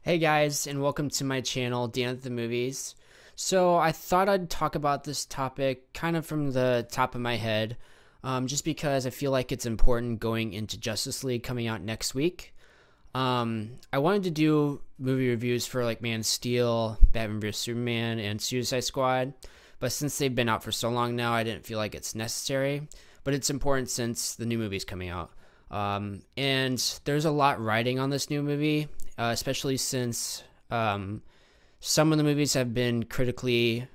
Hey guys, and welcome to my channel, Dan at the Movies. So I thought I'd talk about this topic kind of from the top of my head, just because I feel like it's important going into Justice League coming out next week. I wanted to do movie reviews for like Man of Steel, Batman vs Superman, and Suicide Squad, but since they've been out for so long now, I didn't feel like it's necessary. But it's important since the new movie's coming out. And there's a lot riding on this new movie, especially since some of the movies have been critically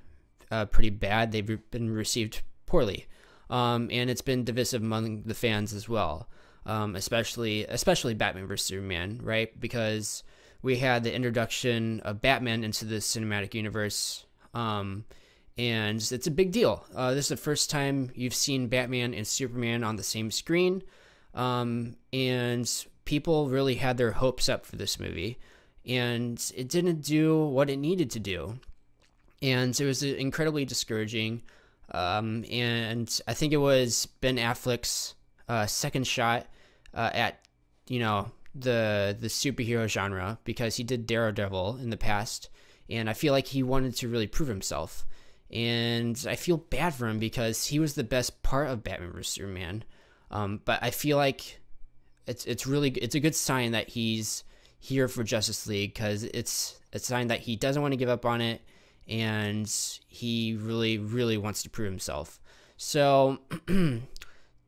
pretty bad. They've been received poorly, and it's been divisive among the fans as well, especially Batman vs Superman, right? Because we had the introduction of Batman into the cinematic universe, and it's a big deal. This is the first time you've seen Batman and Superman on the same screen. And people really had their hopes up for this movie, and it didn't do what it needed to do, and it was incredibly discouraging. And I think it was Ben Affleck's second shot at the superhero genre, because he did Daredevil in the past, and I feel like he wanted to really prove himself, and I feel bad for him because he was the best part of Batman vs Superman. But I feel like it's a good sign that he's here for Justice League, because it's a sign that he doesn't want to give up on it, and he really wants to prove himself. So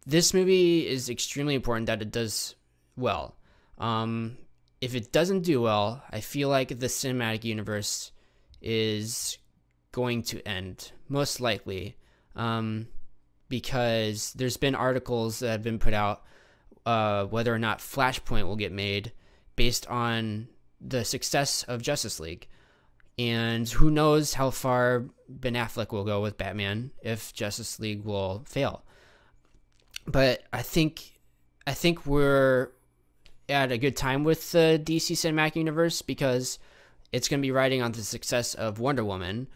this movie is extremely important that it does well. If it doesn't do well, I feel like the cinematic universe is going to end, most likely. Because there's been articles that have been put out whether or not Flashpoint will get made based on the success of Justice League. And who knows how far Ben Affleck will go with Batman if Justice League will fail. But I think we're at a good time with the DC Cinematic Universe, because it's going to be riding on the success of Wonder Woman,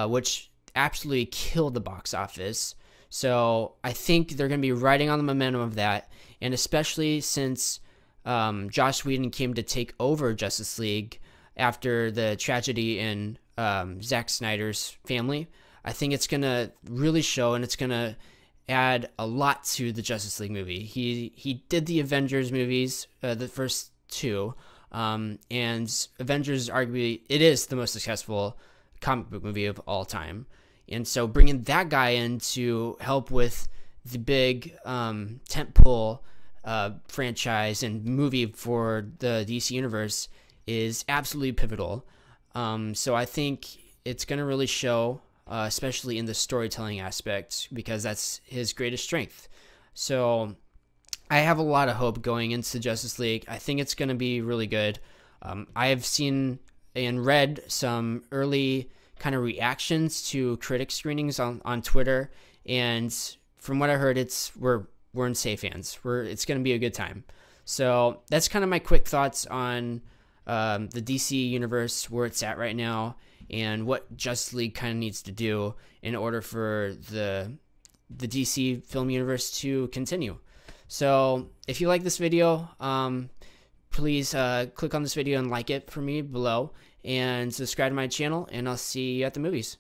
which absolutely killed the box office. So I think they're going to be riding on the momentum of that, and especially since Joss Whedon came to take over Justice League after the tragedy in Zack Snyder's family, I think it's going to really show, and it's going to add a lot to the Justice League movie. He did the Avengers movies, the first two, and Avengers arguably it is the most successful comic book movie of all time. And so bringing that guy in to help with the big tentpole franchise and movie for the DC Universe is absolutely pivotal. So I think it's going to really show, especially in the storytelling aspect, because that's his greatest strength. So I have a lot of hope going into Justice League. I think it's going to be really good. I have seen and read some early kind of reactions to critic screenings on Twitter, and from what I heard, we're in safe hands. It's going to be a good time. So that's kind of my quick thoughts on the DC universe, where it's at right now, and what Justice League kind of needs to do in order for the DC film universe to continue. So if you like this video, please click on this video and like it for me below, and subscribe to my channel, and I'll see you at the movies.